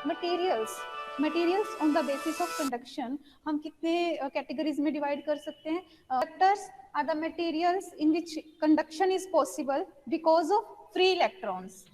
Materials on the basis of conduction हम कितने categories में डिवाइड कर सकते हैं. Conductors are the materials in which conduction is possible because of free electrons.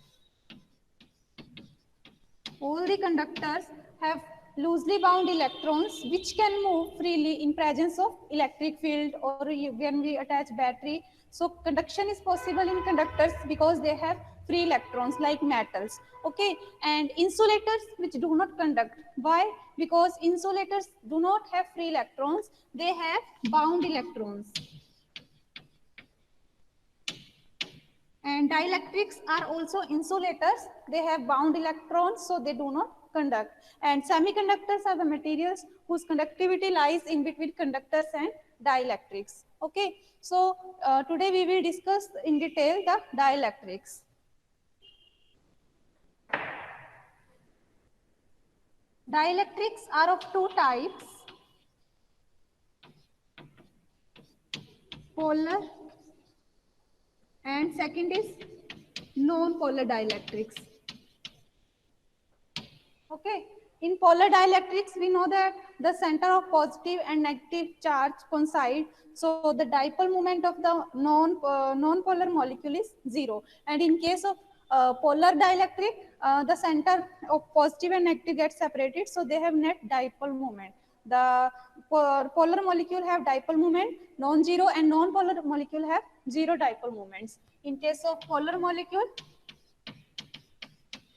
All the conductors have loosely bound electrons which can move freely in presence of electric field or when we attach battery. So conduction is possible in conductors because they have free electrons like metals. Okay, and insulators which do not conduct. Why? Because insulators do not have free electrons, they have bound electrons. And dielectrics are also insulators. They have bound electrons, so they do not conduct. And semiconductors are the materials whose conductivity lies in between conductors and dielectrics. Okay, so today we will discuss in detail the dielectrics. Dielectrics are of two types: polar and second is non-polar dielectrics. Okay, in polar dielectrics we know that the center of positive and negative charge coincide, so the dipole moment of the non-polar molecule is 0. And in case of polar dielectric, the center of positive and negative get separated, so they have net dipole moment. The polar molecule have dipole moment non-zero and non-polar molecule have zero dipole moments. In case of polar molecule,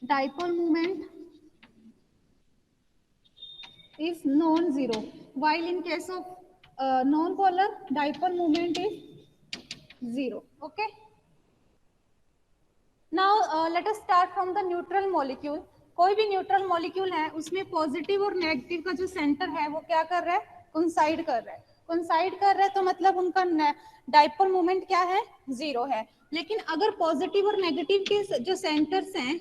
dipole moment is non-zero, while in case of non-polar, dipole moment is 0. Okay. Now let us start from the neutral molecule. कोई भी neutral molecule है उसमें positive और negative का जो centre है वो क्या कर रहा है, कोइंसाइड कर रहा है. कोइंसाइड कर रहा है तो मतलब उनका डाइपोल मोमेंट क्या है, 0 है. लेकिन अगर पॉजिटिव और नेगेटिव के जो सेंटर्स हैं,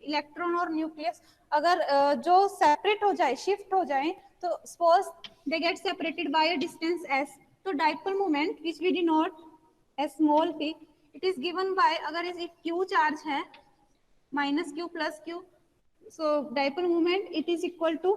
इलेक्ट्रॉन और न्यूक्लियस, अगर जो सेपरेट हो जाए, शिफ्ट हो जाए, तो suppose they get separated by a distance s, तो dipole moment which we denote as small p, it is given by, अगर इस q चार्ज है minus q plus q, so dipole moment it is equal to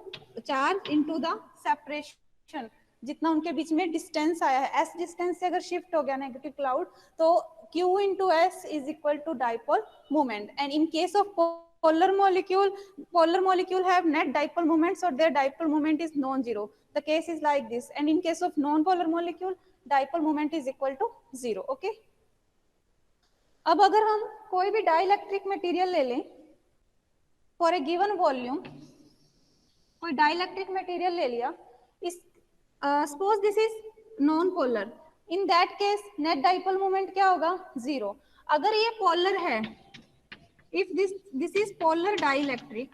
charge into the separation, जितना उनके बीच में distance आया है, s distance से अगर शिफ्ट हो गया नेगेटिव क्लाउड, तो q into s is equal to dipole moment. And in case of polar molecule have net dipole moment, so their dipole moment is non-zero. The case is like this. And in case of non-polar molecule, dipole moment is equal to 0. Okay. अब अगर हम कोई भी dielectric material ले लें for a given volume, कोई dielectric material ले लिया, इस suppose this is non polar, in that case net dipole moment क्या होगा, 0. अगर ये पोलर है, if this is polar dielectric,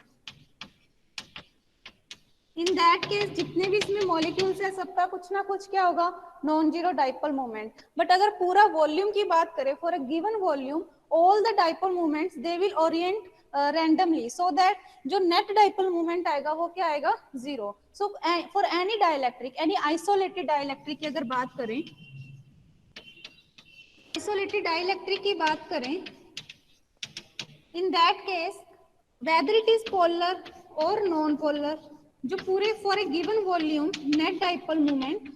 in that case जितने भी इसमें मॉलिक्यूल्स है सबका कुछ ना कुछ क्या होगा, non zero dipole moment. But अगर पूरा वॉल्यूम की बात करें, for a given volume all the dipole moments they will Orient randomly, so that जो net dipole moment आएगा वो क्या आएगा, 0. So for any dielectric, any isolated dielectric की अगर बात करें, isolated dielectric की बात करें, in that case whether it is polar or non polar, जो पूरे for a given volume net dipole moment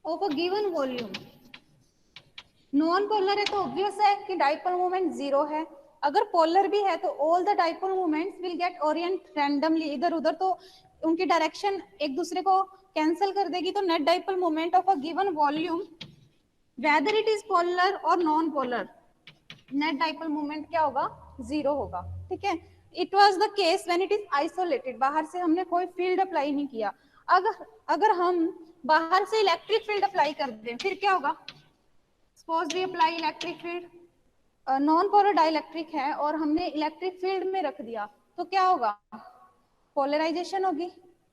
of a given volume, non polar है तो ऑब्वियस है कि डाइपोल मोमेंट 0 है. अगर पोलर भी है तो all the dipole moments will get Orient randomly, इधर उधर, तो उनकी डायरेक्शन एक दूसरे को कैंसिल कर देगी. तो net dipole moment of a given volume whether it is polar और non polar, net dipole moment क्या होगा, 0 होगा. ठीक है. It was the case when it is isolated, बाहर से हमने कोई फील्ड अप्लाई नहीं किया. अगर हम बाहर से इलेक्ट्रिक फील्ड अप्लाई कर दें फिर क्या होगा, suppose we apply electric field, non polar dielectric है और हमने इलेक्ट्रिक फील्ड में रख दिया, तो क्या होगा, पोलराइजेशन होगी.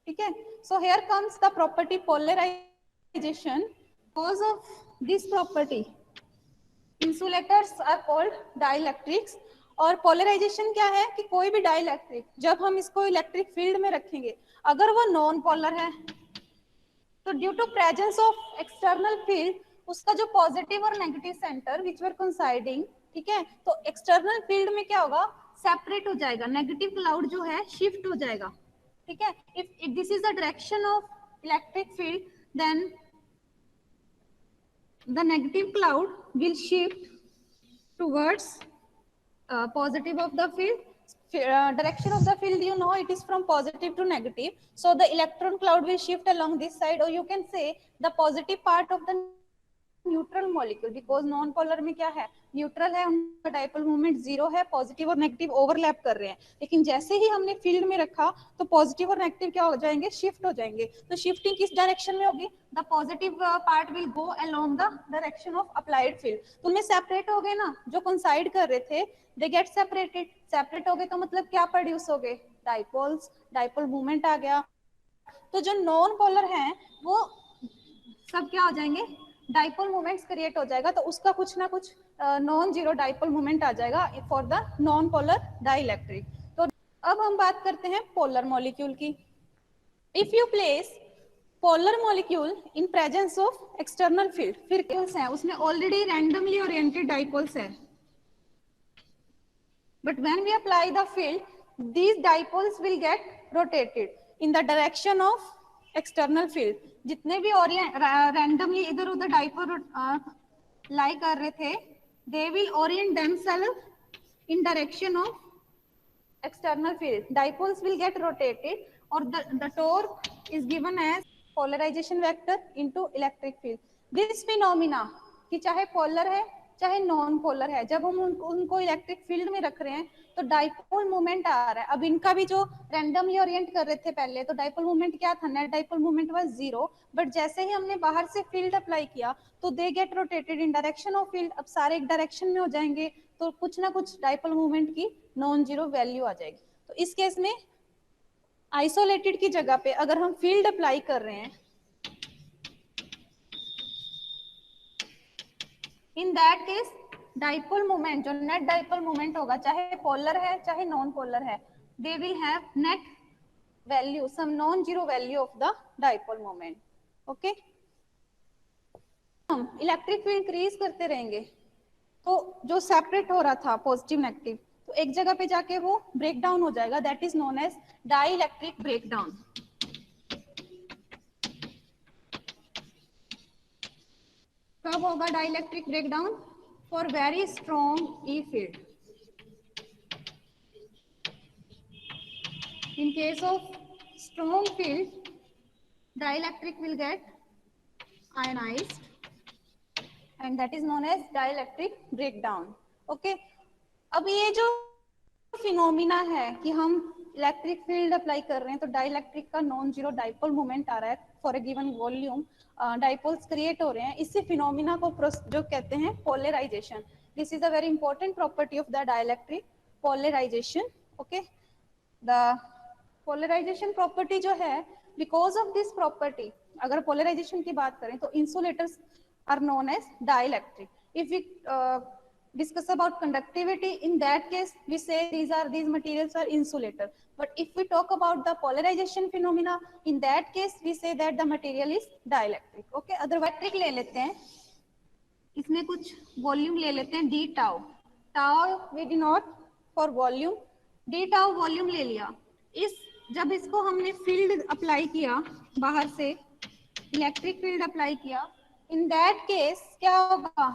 ठीक है. So here comes the property polarization. Because of this property insulators are called dielectrics. और पोलराइजेशन क्या है कि कोई भी डाइलेक्ट्रिक जब हम इसको इलेक्ट्रिक फील्ड में रखेंगे, अगर वो नॉन पोलर है तो due to presence of external field उसका जो पॉजिटिव और negative center which were coinciding, ठीक है। तो एक्सटर्नल फील्ड में क्या होगा, सेपरेट हो जाएगा, नेगेटिव क्लाउड जो है शिफ्ट हो जाएगा, ठीक है। If this is the direction of electric field, then the negative cloud will shift towards positive of the field. Direction of the field, you know, it is from positive to negative, so the electron cloud will shift along this side, or you can say the positive part of the neutral molecule, because non polar में क्या है, neutral है, उनका dipole moment zero है, positive और negative overlap कर रहे हैं, लेकिन जैसे ही हमने फील्ड में रखा तो पॉजिटिव और नेगेटिव क्या हो जाएंगे, शिफ्ट हो जाएंगे। तो शिफ्टिंग किस डायरेक्शन में होगी, the positive part will go along the direction of applied field. तो उनमें सेपरेट हो गए ना, जो कंसाइड कर रहे थे दे गेट सेपरेटेड, सेपरेट हो गए तो मतलब क्या प्रोड्यूस हो गए, डाइपोल्स, डाइपोल मूवमेंट आ गया। तो जो नॉन पोलर हैं वो सब क्या हो जाएंगे, डाइपोल मोमेंट्स क्रिएट हो जाएगा, तो उसका कुछ ना कुछ नॉन जीरो डाइपोल मोमेंट आ जाएगा for the non polar dielectric. तो अब हम बात करते हैं पोलर मॉलिक्यूल की। If you place polar molecule in presence of external field, फिर क्या है, उसमें ऑलरेडी रैंडमली ओरिएंटेड डाइपोल्स है, but when we apply the field, these dipoles will get rotated in the direction of external field। जितने भी randomly इधर उधर dipole लाई कर रहे थे, they will orient themselves in direction of external field, dipoles will get rotated, or the torque is given as polarization vector into electric field। this phenomena कि चाहे polar है चाहे नॉन पोलर है, जब हम उनको इलेक्ट्रिक फील्ड में रख रहे हैं तो डाइपोल मूवमेंट आ रहा है। अब इनका भी जो रैंडमली ओरिएंट कर रहे थे पहले, तो डाइपोल मूवमेंट क्या था, net dipole movement was zero, but जैसे ही हमने बाहर से फील्ड अप्लाई किया तो they get rotated in direction of field. अब सारे एक डायरेक्शन में हो जाएंगे, तो कुछ ना कुछ डाइपोल मूवमेंट की नॉन जीरो वैल्यू आ जाएगी। तो इस केस में आइसोलेटेड की जगह पे अगर हम फील्ड अप्लाई कर रहे हैं, in that case dipole moment, जो नेट डाइपोल मोमेंट होगा, चाहे पोलर है चाहे नॉन पोलर है, they will have net value, some non zero value of the dipole moment. Okay, हम इलेक्ट्रिक फील्ड इंक्रीज करते रहेंगे तो जो सेपरेट हो रहा था पॉजिटिव नेगेटिव, तो एक जगह पे जाके वो ब्रेक डाउन हो जाएगा, that is known as dielectric break down. कब होगा dielectric breakdown, for very strong E field. In case of strong field dielectric will get ionized and that is known as dielectric breakdown. Okay, अब ये जो phenomena है कि हम electric field apply कर रहे हैं तो डाइइलेक्ट्रिक का नॉन जीरो डाइपोल मोमेंट आ रहा है for a given volume, dipoles create हो रहे हैं, इसी फिनोमिना को जो कहते हैं polarization. This is a very important property of the dielectric, polarization. Okay, the polarization property जो है, बिकॉज ऑफ दिस प्रॉपर्टी, अगर पोलराइजेशन की बात करें तो insulators are known as dielectric. If we discuss about conductivity, in that case we say these materials are insulator, but if we talk about the polarization phenomena, in that case we say that the material is dielectric। okay, otherwise ले लेते हैं, इसमें कुछ volume ले लेते हैं, d tau, tau we denote for volume, d tau volume ले लिया। इस जब इसको हमने फील्ड अप्लाई किया, बाहर से इलेक्ट्रिक फील्ड अप्लाई किया, इन दैट केस क्या होगा,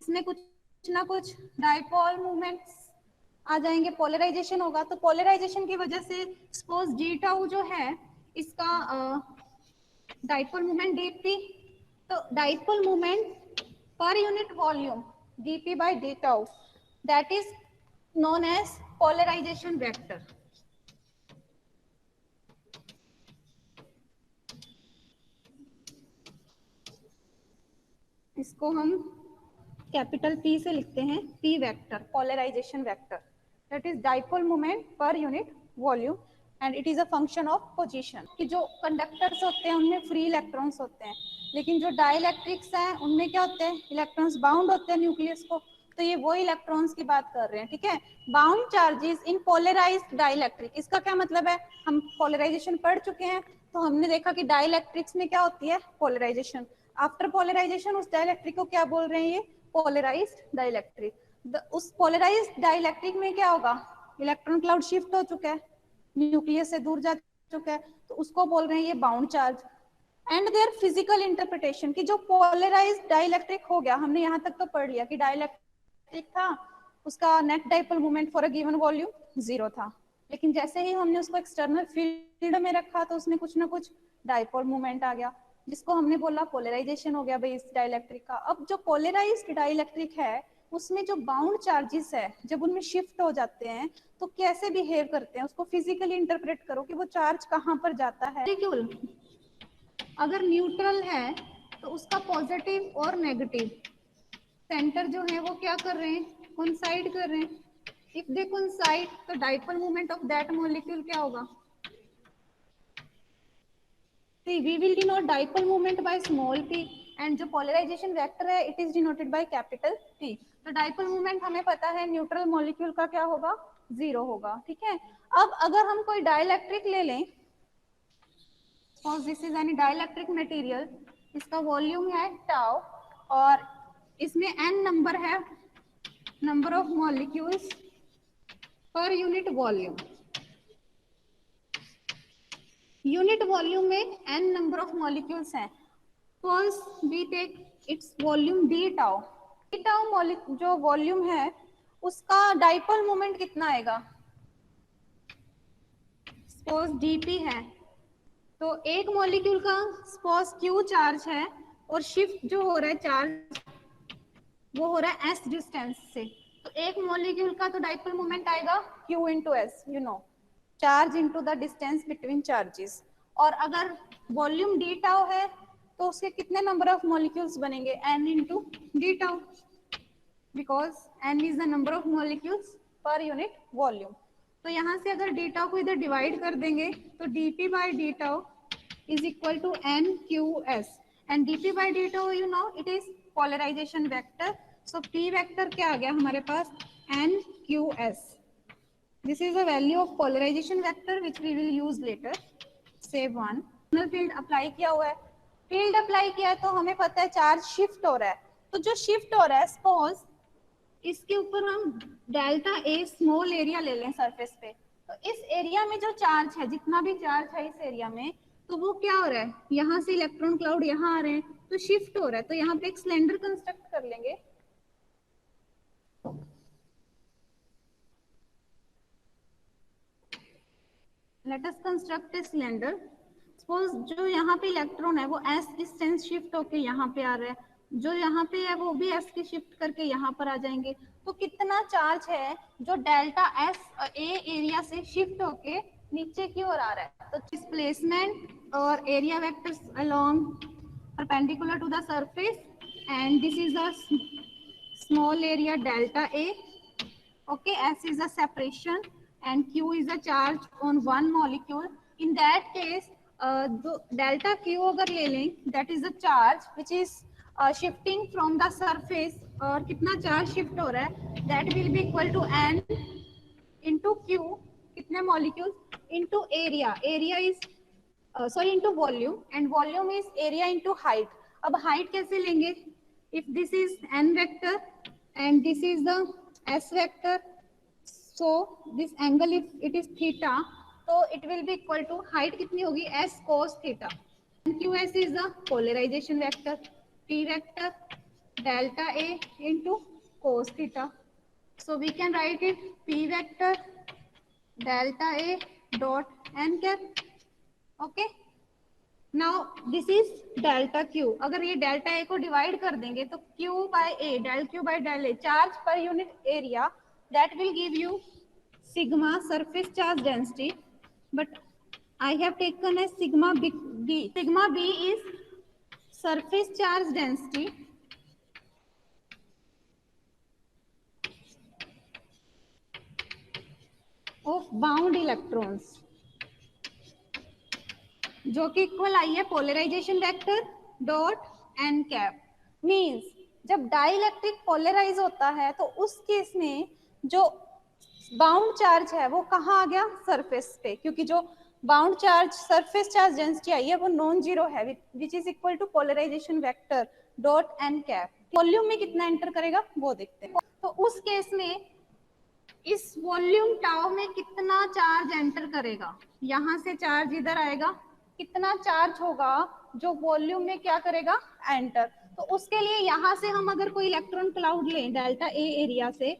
इसमें कुछ ना कुछ डाइपोल मूवमेंट्स आ जाएंगे, पोलराइजेशन होगा। तो पोलराइजेशन की वजह से सपोज डी टाउ जो है इसका डाइपोल मूवमेंट डीपी, तो dipole movement per unit volume dp by d tau, that is known as polarization vector. इसको हम कैपिटल P से लिखते हैं, P vector, polarization vector, that is dipole moment per unit volume and it is a function of position. कि जो conductors होते हैं उनमें फ्री इलेक्ट्रॉन्स होते हैं, लेकिन जो डाइइलेक्ट्रिक्स हैं उनमें क्या होते हैं, इलेक्ट्रॉन्स बाउंड होते हैं न्यूक्लियस को। तो ये वो इलेक्ट्रॉन्स की बात कर रहे हैं, ठीक है। Bound charges in polarized dielectric, इसका क्या मतलब है, हम पोलराइजेशन पढ़ चुके हैं, तो हमने देखा कि डाइइलेक्ट्रिक्स में क्या होती है, पोलराइजेशन। आफ्टर पोलराइजेशन उस डाइइलेक्ट्रिक को क्या बोल रहे हैं, ये पोलराइज्ड डाइलेक्ट्रिक। उस पोलराइज्ड डाइलेक्ट्रिक में क्या होगा, इलेक्ट्रॉन क्लाउड शिफ्ट हो चुका है, न्यूक्लियस से दूर जा चुका है, तो उसको बोल रहे हैं ये bound charge. And their physical interpretation की जो पोलराइज्ड डाइलेक्ट्रिक हो गया, हमने यहाँ तक तो पढ़ लिया कि डाइलेक्ट्रिक था, उसका net dipole moment for a given volume 0 था, लेकिन जैसे ही हमने उसको एक्सटर्नल फील्ड में रखा तो उसमें कुछ ना कुछ डाइपोल मोमेंट आ गया, जिसको हमने बोला पोलराइजेशन हो गया भाई इस डाइलेक्ट्रिक का। अब जो पोलराइज्ड डाइलेक्ट्रिक है उसमें जो बाउंड चार्जेस है जब उनमें शिफ्ट हो जाते हैं तो कैसे बिहेव करते हैं, उसको फिजिकली इंटरप्रेट करो कि वो चार्ज कहाँ पर जाता है। मॉलिक्यूल अगर न्यूट्रल है तो उसका पॉजिटिव और नेगेटिव सेंटर जो है वो क्या कर रहे हैं, कोइंसाइड कर रहे हैं। इफ दे कोइंसाइड तो dipole moment of that molecule क्या होगा, see we will denote dipole moment by small p and जो polarization vector है it is denoted by capital P। तो dipole moment हमें पता है न्यूट्रल मॉलिक्यूल का क्या होगा, 0 होगा, ठीक है। अब अगर हम कोई डाइलेक्ट्रिक ले लें, suppose this is any dielectric material, इसका वॉल्यूम है टाउ और इसमें n नंबर है, number of molecules per unit volume. Unit volume में n नंबर ऑफ मॉलिक्यूल्स हैं। First we take its volume d tau. D tau जो volume है उसका डाइपोल मोमेंट कितना आएगा, सपोज dp है, तो एक मॉलिक्यूल का सपोज q चार्ज है और शिफ्ट जो हो रहा है चार्ज वो हो रहा है s डिस्टेंस से, तो एक मॉलिक्यूल का तो डाइपोल मोमेंट आएगा q into S, you know charge into the distance between charges. और अगर वॉल्यूम डी टाउ है तो उसके कितने नंबर ऑफ मॉलिक्यूल्स बनेंगे, n into D tau, because n is the number of molecules per unit volume. तो यहाँ से अगर डी टाउ को इधर डिवाइड कर देंगे तो dp by d tau is equal to n q s and dp by d tau you know it is polarization vector. So p vector क्या आ गया हमारे पास, n q s। This is a value of polarization vector which we will use later. Save one. Field apply किया हुआ है, field apply किया है तो हमें पता है चार्ज शिफ्ट हो रहा है, तो जो शिफ्ट हो रहा है सपोज इसके ऊपर हम डेल्टा ए स्मॉल एरिया ले लें सरफेस पे, तो इस एरिया में जो चार्ज है, जितना भी चार्ज है इस एरिया में, तो वो क्या हो रहा है, यहाँ से इलेक्ट्रॉन क्लाउड यहाँ आ रहे हैं तो शिफ्ट हो रहा है। तो यहाँ पे एक सिलेंडर कंस्ट्रक्ट कर लेंगे, let us construct a cylinder। suppose जो यहाँ पे इलेक्ट्रॉन है वो s डिस्टेंस शिफ्ट होके यहाँ पे आ रहा है, जो यहाँ पे है वो भी s की शिफ्ट करके यहाँ पर आ जाएंगे, तो कितना चार्ज है जो डेल्टा s a एरिया से शिफ्ट होके नीचे की ओर आ रहा है। तो डिस्प्लेसमेंट और area vectors along perpendicular to the surface and this is a small area delta a, okay, s is a separation and q is a charge on one molecule। in that case delta q अगर ले लें that is the charge which is shifting from the surface, और कितना charge shift हो रहा है that will be equal to n into q, कितने molecules into area, area is sorry into volume and volume is area into height। अब height कैसे लेंगे, if this is n vector and this is the s vector, so this angle if it is theta so it will be equal to height कितनी होगी s cos theta and qs is the polarization vector, p vector delta a into cos theta। so we can write it p vector delta a dot n cap, okay। now this is delta q, अगर ये delta a को divide कर देंगे तो q by a, del q by del a, charge per unit area, that will give you sigma surface charge density, but I have taken as sigma b. Sigma b is surface charge density of bound electrons, जो कि equal आई है polarization vector dot n cap. Means जब dielectric polarize होता है तो उस case में जो बाउंड चार्ज है वो कहाँ आ गया, सरफेस पे, क्योंकि जो bound charge surface charge density आई है वो नॉन जीरो है, which is equal to polarization vector dot n cap. Volume में कितना एंटर करेगा वो देखते हैं। तो उस केस में इस वॉल्यूम टाउ में कितना चार्ज एंटर करेगा, यहां से चार्ज इधर आएगा, कितना चार्ज होगा जो वॉल्यूम में क्या करेगा एंटर। तो उसके लिए यहां से हम अगर कोई इलेक्ट्रॉन क्लाउड लें डेल्टा ए एरिया से,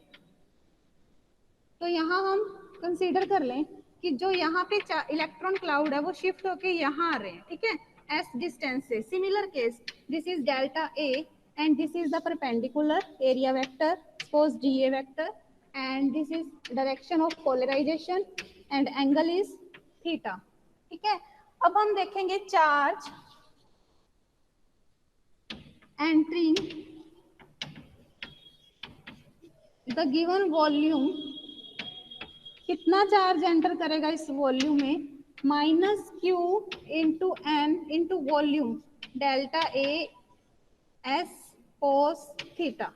तो यहाँ हम कंसीडर कर लें कि जो यहाँ पे इलेक्ट्रॉन क्लाउड है वो शिफ्ट होके यहाँ आ रहे हैं, ठीक है, एस डिस्टेंस से। Similar case, this is delta a and this is the perpendicular area vector, suppose da vector, and this is direction of polarization and angle is theta, ठीक है। अब हम देखेंगे charge entering the given volume, कितना charge enter करेगा इस volume में, minus q into n into volume delta a s cos theta,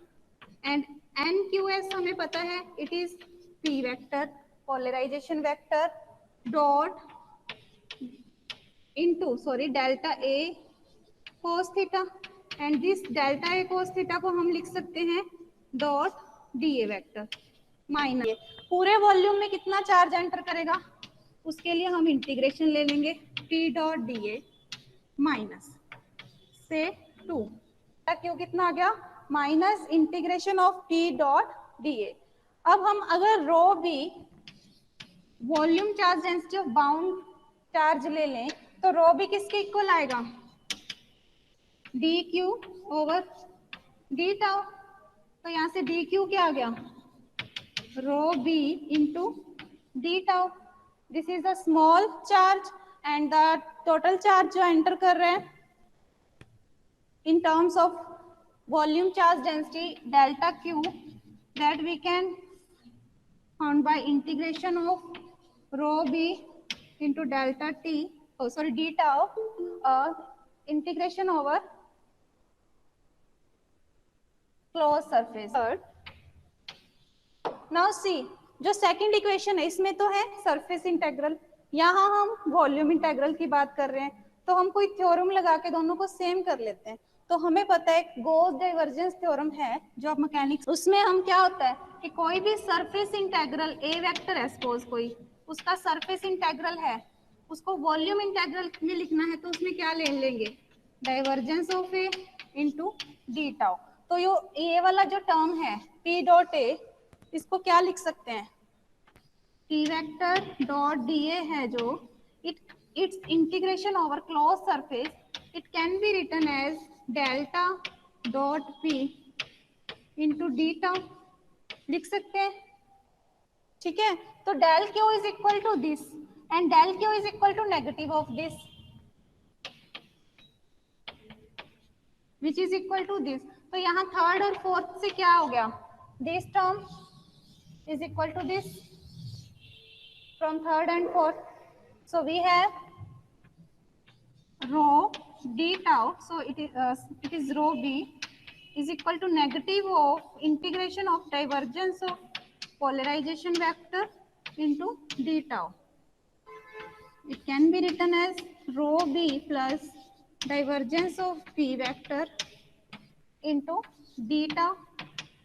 and n q s हमें पता है it is P vector polarization vector dot into sorry delta a cos theta, and this delta a cos theta को हम लिख सकते हैं dot D a vector minus. पूरे volume में कितना चार्ज एंटर करेगा उसके लिए हम इंटीग्रेशन ले लेंगे T dot D A minus से 2, क्यों कितना आ गया minus integration of T dot D A. अब हम अगर rho B volume charge density of bound charge ले लें तो रो बी किसके इक्वल आएगा, D Q over D tau. तो यहाँ से डी क्यू क्या आ गया, rho B into D tau. This is the small charge and the total charge जो एंटर कर रहे हैं in terms of volume charge density delta q that we can found by integration of rho b into delta t, oh sorry d tau, integration over closed surface. Now see, जो second equation है इसमें तो है surface integral, यहाँ हम volume integral की बात कर रहे हैं, तो हम कोई थ्योरम लगा के दोनों को सेम कर लेते हैं। तो हमें पता है गॉस डाइवर्जेंस थ्योरम है जो आप मैकेनिक्स, उसमें हम क्या होता है कि कोई भी सरफेस इंटेग्रल ए वेक्टर है सपोज कोई, उसका सरफेस इंटेग्रल है, उसको वॉल्यूम इंटेग्रल में लिखना है तो उसमें क्या ले लेंगे, divergence of A into D tau. तो ये वाला जो टर्म है पी डॉट ए, इसको क्या लिख सकते हैं, t vector dot D a है जो its integration over close surface, it can be written as delta dot p into D tau लिख सकते हैं, ठीक है। तो del q is equal to this and del q is equal to negative of this which is equal to this. तो यहाँ third और fourth से क्या हो गया, this term is equal to this from third and fourth. So we have rho d tau, so it is rho b is equal to negative of integration of divergence of polarization vector into d tau. It can be written as rho b plus divergence of p vector into d tau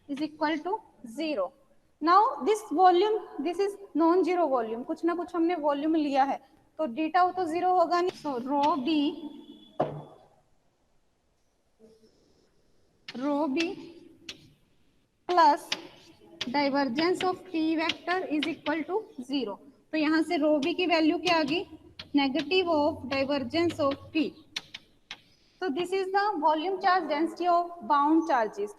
is equal to 0. Now this volume, this is non zero volume, कुछ ना कुछ हमने volume लिया है तो D tau तो zero होगा नहीं। So rho B plus divergence of P vector is equal to 0। तो यहाँ से रो बी की वैल्यू क्या आ गई, negative of divergence of P. So this is the volume charge density of bound charges.